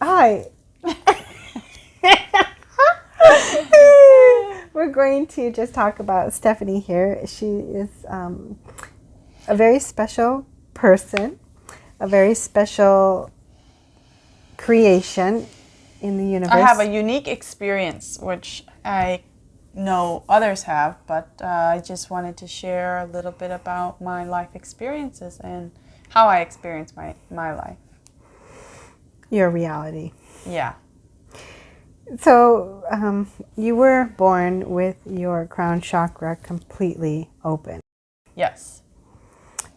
Hi. We're going to just talk about Stephanie here. She is a very special person, a very special creation in the universe. I have a unique experience, which I know others have, but I just wanted to share a little bit about my life experiences and how I experience my life. Your reality. Yeah. So you were born with your crown chakra completely open. Yes.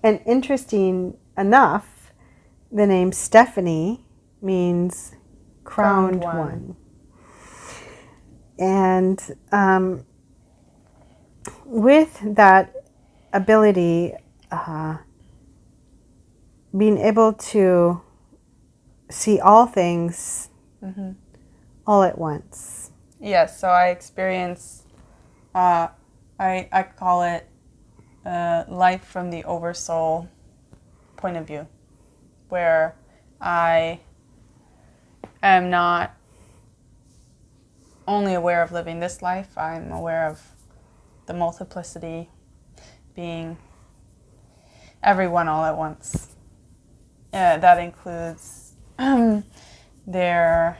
And interesting enough, the name Stephanie means crowned one. And with that ability, being able to see all things all at once. Yes, so I experience, I call it life from the oversoul point of view, where I am not only aware of living this life, I'm aware of the multiplicity, being everyone all at once. That includes their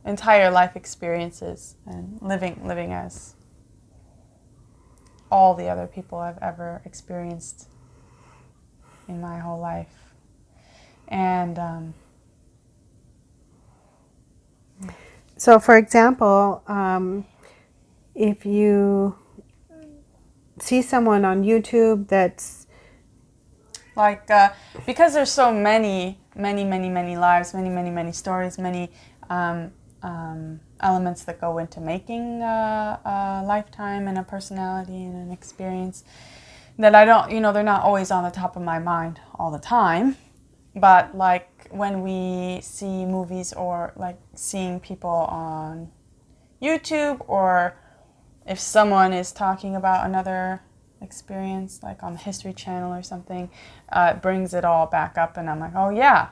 entire life experiences and living as all the other people I've ever experienced in my whole life. And so, for example, if you see someone on YouTube that's like, because there's so many lives, many stories, many elements that go into making a lifetime and a personality and an experience, that I don't, they're not always on the top of my mind all the time. But like when we see movies or like seeing people on YouTube, or if someone is talking about another experience like on the History Channel or something, it brings it all back up and I'm like, oh yeah.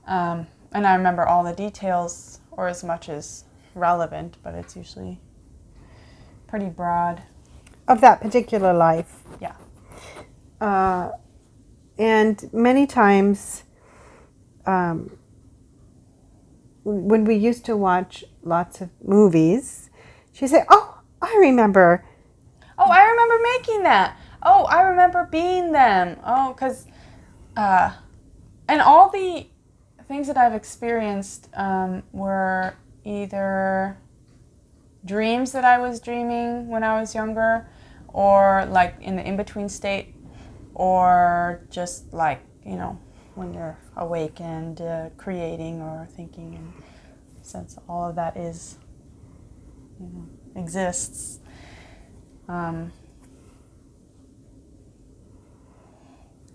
And I remember all the details, or as much as relevant, but it's usually pretty broad. of that particular life. Yeah. And many times when we used to watch lots of movies, she'd say, oh, I remember. Oh, I remember making that. Oh, I remember being them. Oh, because, and all the things that I've experienced were either dreams that I was dreaming when I was younger, or like in the in-between state, or just like, when you're awake and creating or thinking, and since all of that is, exists. I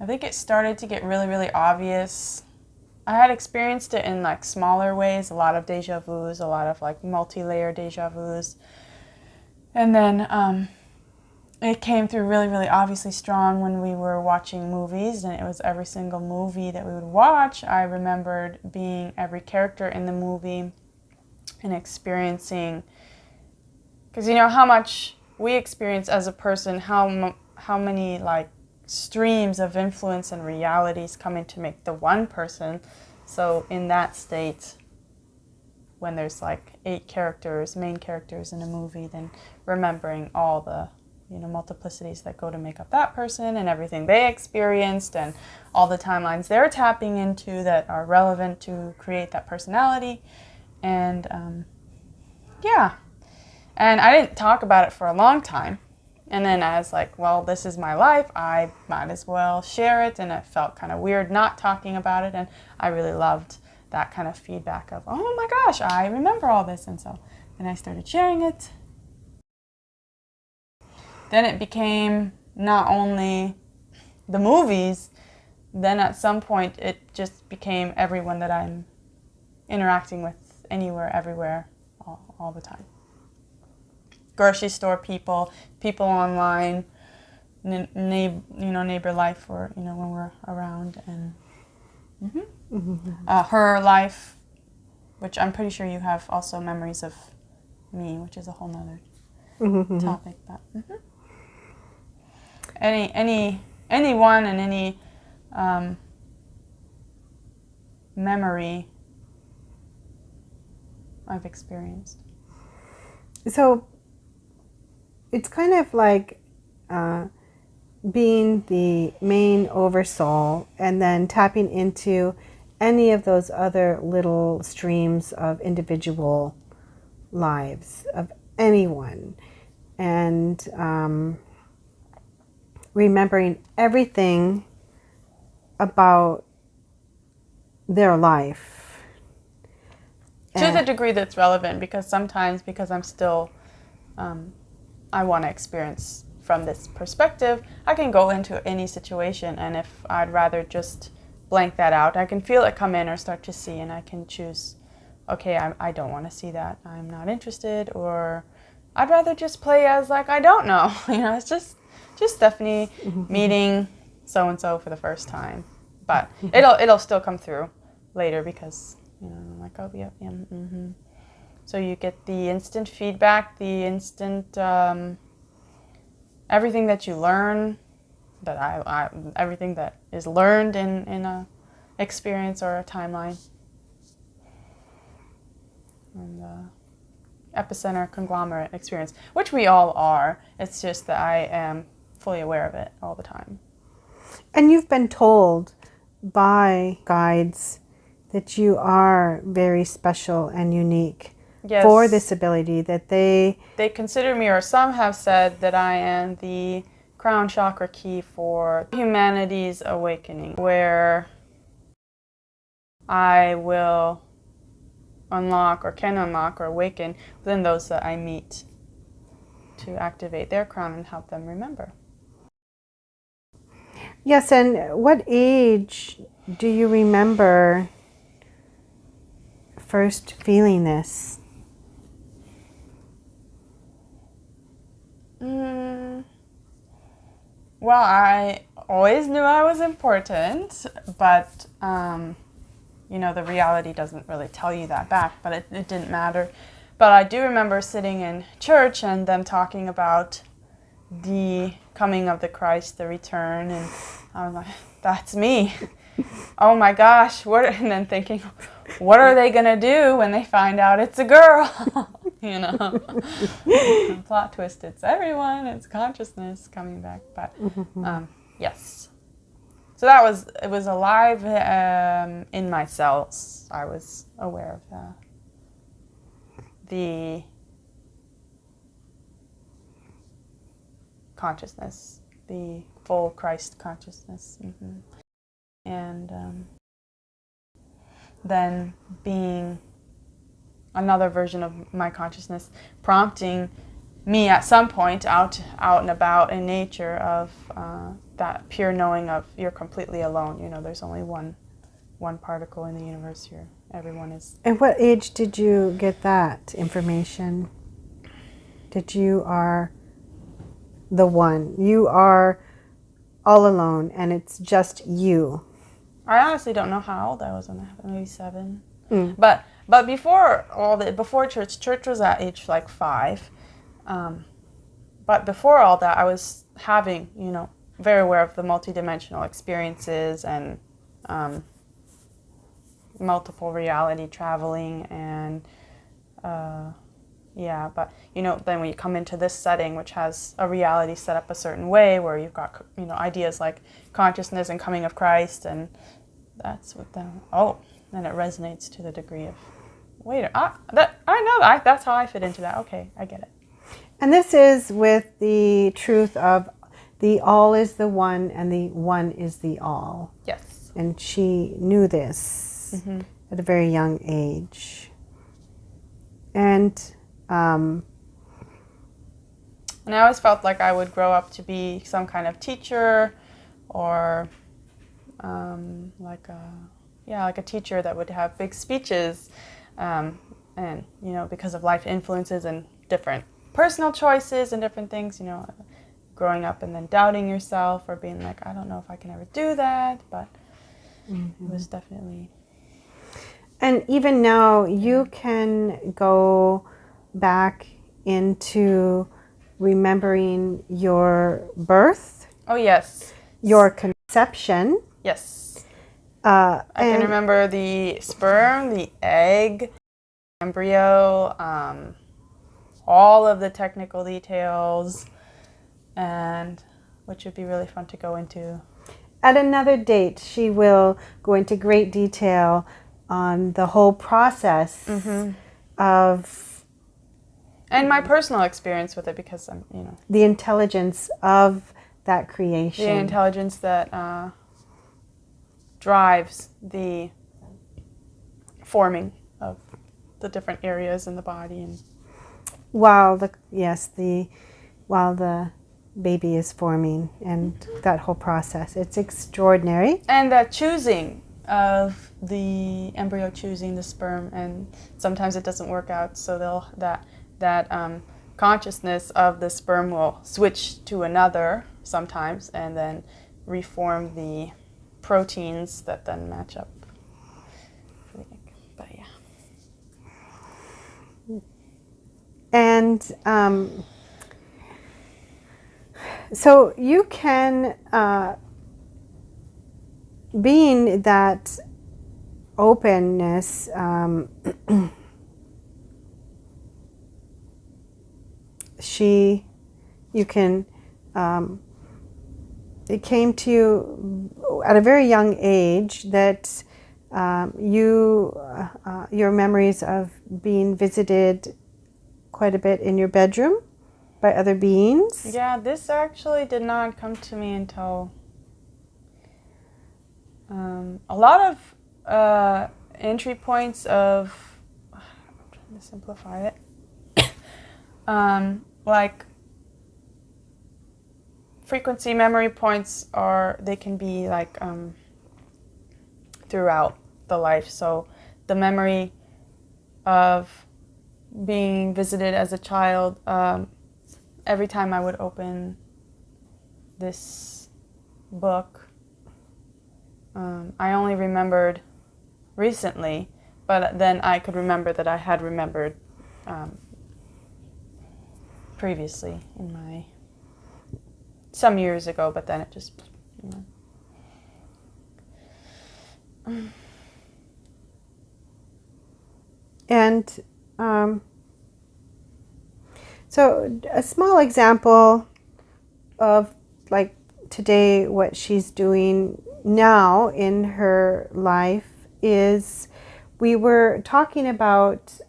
think it started to get really obvious. I had experienced it in like smaller ways, a lot of deja vus, a lot of like multi-layer deja vus. And then it came through really obviously strong when we were watching movies, and it was every single movie that we would watch. I remembered being every character in the movie and experiencing, because how much we experience as a person, how many like streams of influence and realities come in to make the one person. So in that state, when there's like 8 characters, main characters in a movie, then remembering all the multiplicities that go to make up that person and everything they experienced and all the timelines they're tapping into that are relevant to create that personality. And yeah. And I didn't talk about it for a long time. And then I was like, well, this is my life. I might as well share it. And it felt kind of weird not talking about it. And I really loved that kind of feedback of, oh my gosh, I remember all this. And so then I started sharing it. Then it became not only the movies, then at some point it just became everyone that I'm interacting with anywhere, everywhere, all the time. Grocery store people online, neighbor life, or when we're around, and her life which I'm pretty sure you have also memories of me, which is a whole nother topic. But anyone and any memory I've experienced. So it's kind of like being the main oversoul and then tapping into any of those other little streams of individual lives of anyone, and remembering everything about their life. To the degree that's relevant, because sometimes, because I'm still, I want to experience from this perspective, I can go into any situation, and if I'd rather just blank that out, I can feel it come in or start to see, and I can choose, okay, I don't want to see that, I'm not interested, or I'd rather just play as like I don't know. It's just Stephanie meeting so-and-so for the first time. But it'll still come through later because, I'm like, oh, yeah. So you get the instant feedback, the instant, everything that you learn, that everything that is learned in a experience or a timeline. And epicenter conglomerate experience, which we all are. It's just that I am fully aware of it all the time. And you've been told by guides that you are very special and unique. Yes. For this ability, that they consider me, or some have said that I am the crown chakra key for humanity's awakening, where I will unlock or can unlock or awaken within those that I meet to activate their crown and help them remember. Yes, and what age do you remember first feeling this? Well, I always knew I was important, but the reality doesn't really tell you that back, but it didn't matter. But I do remember sitting in church and them talking about the coming of the Christ, the return, and I was like, that's me. Oh my gosh, and then thinking, what are they going to do when they find out it's a girl? Plot twist, it's everyone, it's consciousness coming back. But yes. So it was alive in my cells. I was aware of the consciousness, the full Christ consciousness. And then being another version of my consciousness, prompting me at some point out and about in nature of that pure knowing of you're completely alone. There's only one particle in the universe here. Everyone is. At what age did you get that information? That you are the one. You are all alone, and it's just you. I honestly don't know how old I was when that happened. Maybe 7. But before church was at age like 5. But before all that, I was having, very aware of the multidimensional experiences and multiple reality traveling and but then when you come into this setting, which has a reality set up a certain way, where you've got ideas like consciousness and coming of Christ, and that's what then it resonates to the degree of that's how I fit into that. Okay, I get it. And this is with the truth of the all is the one and the one is the all. Yes. And she knew this at a very young age. And I always felt like I would grow up to be some kind of teacher, or like a teacher that would have big speeches, and because of life influences and different personal choices and different things, growing up and then doubting yourself or being like, I don't know if I can ever do that, but it was definitely. And even now, you can go back into remembering your birth, Oh, yes. your conception. Yes. I can And remember the sperm, the egg, embryo, all of the technical details, and which would be really fun to go into. at another date, she will go into great detail on the whole process of And my personal experience with it, because I'm, the intelligence of that creation. the intelligence that drives the forming of the different areas in the body. And while the baby is forming and that whole process. It's extraordinary. And that choosing of the embryo choosing the sperm, and sometimes it doesn't work out, so that consciousness of the sperm will switch to another sometimes, and then reform the proteins that then match up. But yeah. And so you can, being that openness, you can, it came to you at a very young age that your memories of being visited quite a bit in your bedroom by other beings. Yeah, this actually did not come to me until a lot of entry points of, I'm trying to simplify it, like frequency memory points they can be like throughout the life. So the memory of being visited as a child, every time I would open this book, I only remembered recently, but then I could remember that I had remembered previously in some years ago, but then it just, And so a small example of like today what she's doing now in her life is we were talking about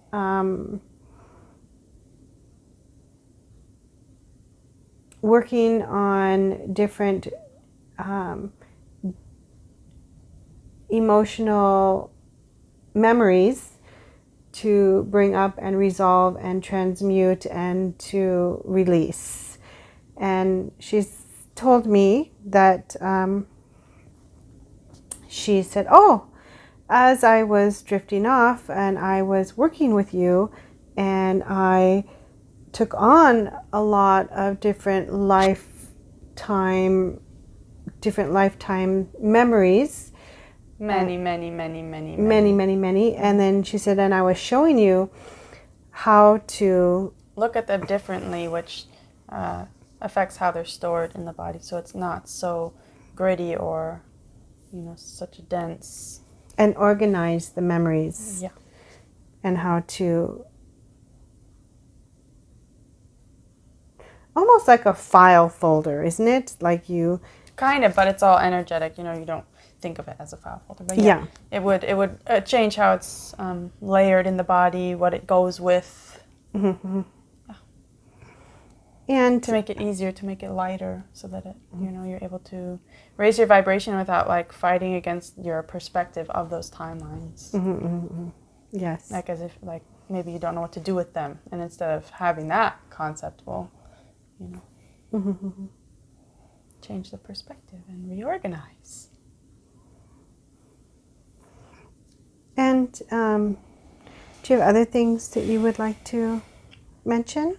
working on different emotional memories to bring up and resolve and transmute and to release. And she's told me that she said, oh, as I was drifting off and I was working with you and I took on a lot of different lifetime memories. many. And then she said, and I was showing you how to look at them differently, which affects how they're stored in the body. So it's not so gritty or, such a dense. And organize the memories. Yeah. And how to, almost like a file folder, isn't it? Like you. Kind of, but it's all energetic. You don't think of it as a file folder. But yeah. It would change how it's layered in the body, what it goes with. Mm-hmm. Yeah. And to make it easier, to make it lighter, so that it, you're able to raise your vibration without like fighting against your perspective of those timelines. Yes. Like as if like maybe you don't know what to do with them, and instead of having that concept, well, change the perspective and reorganize. And do you have other things that you would like to mention?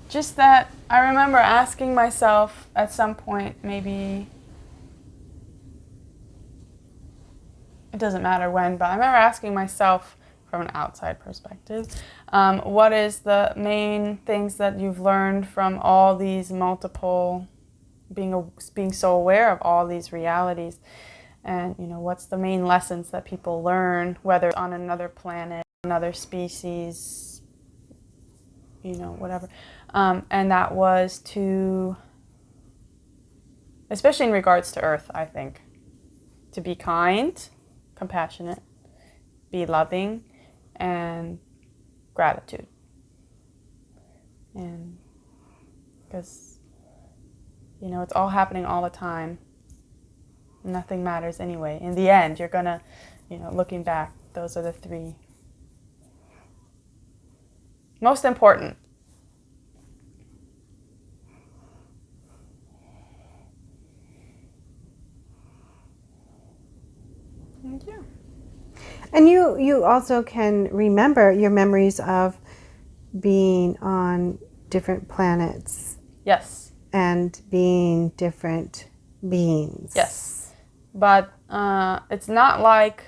Just that I remember asking myself at some point, maybe it doesn't matter when, but I remember asking myself from an outside perspective, what is the main things that you've learned from all these multiple, being so aware of all these realities? And, what's the main lessons that people learn, whether on another planet, another species, whatever. And that was to, especially in regards to Earth, I think, to be kind, compassionate, be loving, and gratitude. And because, it's all happening all the time. Nothing matters anyway. In the end, you're gonna, looking back, those are the three most important. Thank you. And you also can remember your memories of being on different planets. Yes. And being different beings. Yes. But it's not like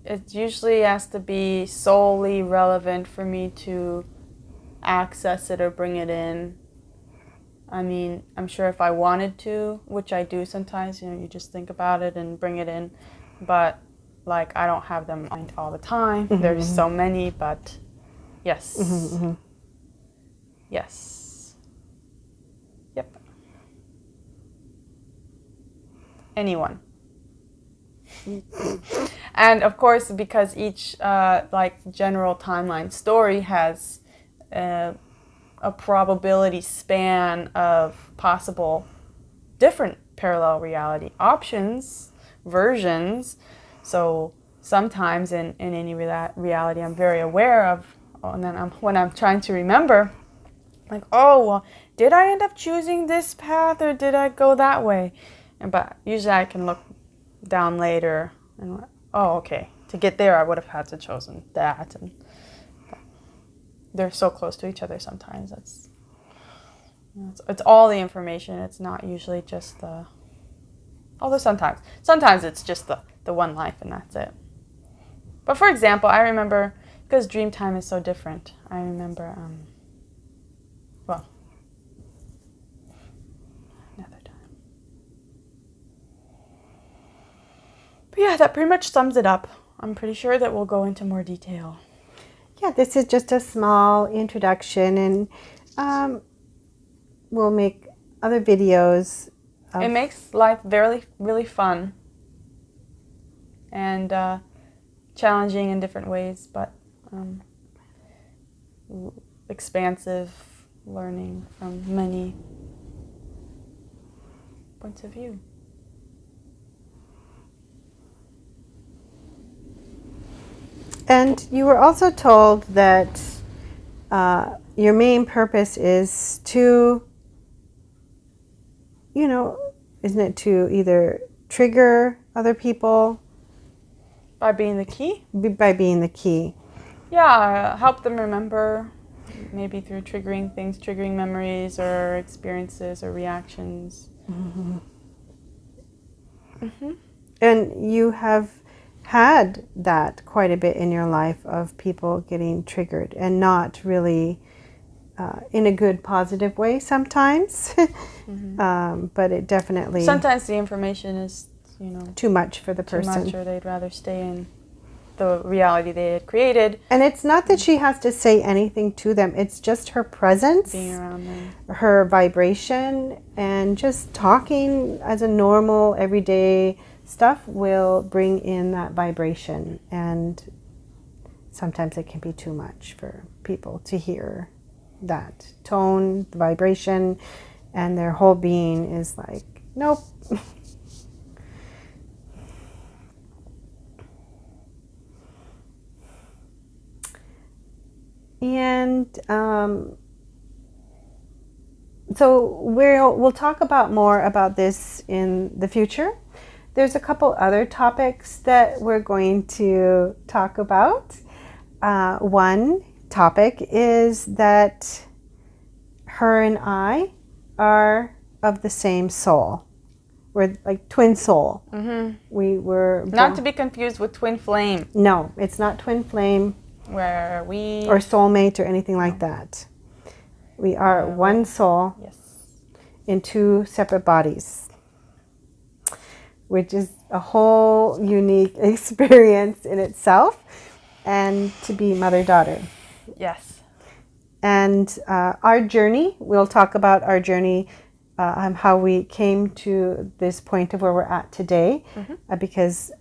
it usually has to be solely relevant for me to access it or bring it in. I mean, I'm sure if I wanted to, which I do sometimes, you just think about it and bring it in. But I don't have them on all the time. Mm-hmm. There's so many, but yes. Mm-hmm. Yes. Yep. Anyone. And of course, because each general timeline story has a probability span of possible different parallel reality options, versions. So sometimes in any reality I'm very aware of, and then when I'm trying to remember, did I end up choosing this path or did I go that way? But usually I can look down later and okay, to get there I would have had to chosen that. And they're so close to each other sometimes. It's all the information. It's not usually just the. Although sometimes it's just the one life and that's it. But for example, I remember, because dream time is so different, I remember, another time. But yeah, that pretty much sums it up. I'm pretty sure that we'll go into more detail. Yeah, this is just a small introduction, and we'll make other videos. It makes life very, really fun and challenging in different ways, but expansive, learning from many points of view. And you were also told that your main purpose is to, isn't it to either trigger other people? By being the key? By being the key. Yeah, help them remember, maybe through triggering memories or experiences or reactions. Mm-hmm. Mm-hmm. And you have had that quite a bit in your life of people getting triggered and not really in a good, positive way sometimes. Mm-hmm. But it definitely... Sometimes the information is, too much for the person. Too much, or they'd rather stay in the reality they had created. And it's not that she has to say anything to them. It's just her presence, being around them, her vibration, and just talking as a normal, everyday stuff will bring in that vibration. And sometimes it can be too much for people to hear that tone, the vibration, and their whole being is like, nope. And so we'll talk about more about this in the future. There's a couple other topics that we're going to talk about. One topic is that her and I are of the same soul. We're like twin soul. Mm-hmm. We were Not to be confused with twin flame. No, it's not twin flame Where we... or soulmate or anything like that. We are one soul in two separate bodies, which is a whole unique experience in itself, and to be mother-daughter. Yes. And our journey, we'll talk about our journey, how we came to this point of where we're at today, because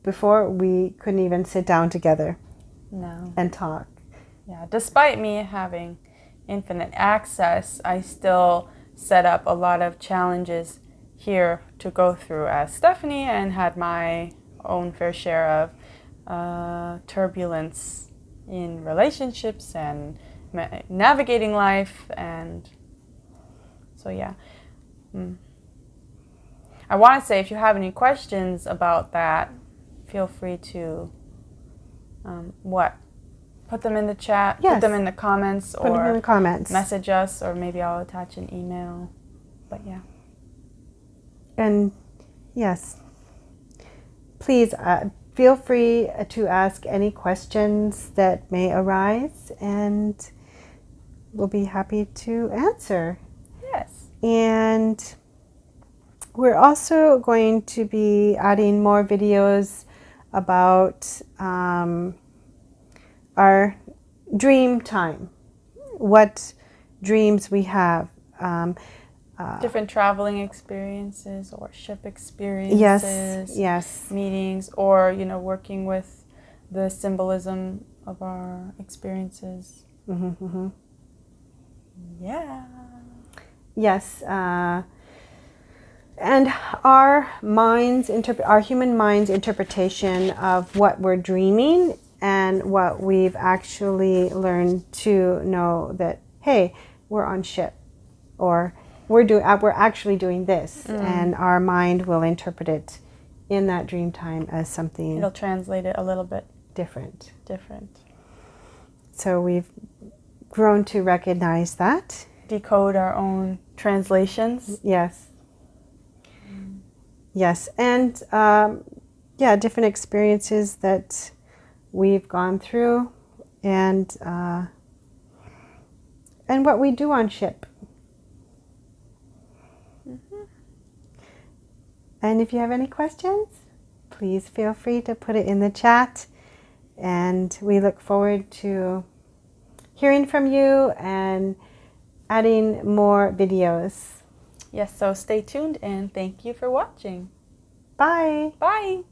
before we couldn't even sit down together and talk. Yeah, despite me having infinite access, I still set up a lot of challenges here to go through as Stephanie, and had my own fair share of turbulence in relationships and navigating life. And so yeah, I want to say, if you have any questions about that, feel free to put them in the chat, put them in the comments, or message us, or maybe I'll attach an email. But yeah. And yes, please feel free to ask any questions that may arise, and we'll be happy to answer. Yes. And we're also going to be adding more videos about our dream time, what dreams we have. Different traveling experiences or ship experiences, yes, meetings, or working with the symbolism of our experiences. Yeah. Yes. And our human mind's interpretation of what we're dreaming, and what we've actually learned to know that, hey, we're on ship, or we're actually doing this, and our mind will interpret it in that dream time as something. It'll translate it a little bit different. So we've grown to recognize that. Decode our own translations. Yes. Yes, and different experiences that we've gone through, and what we do on ship. And if you have any questions, please feel free to put it in the chat, and we look forward to hearing from you and adding more videos. Yes, so stay tuned, and thank you for watching. Bye. Bye.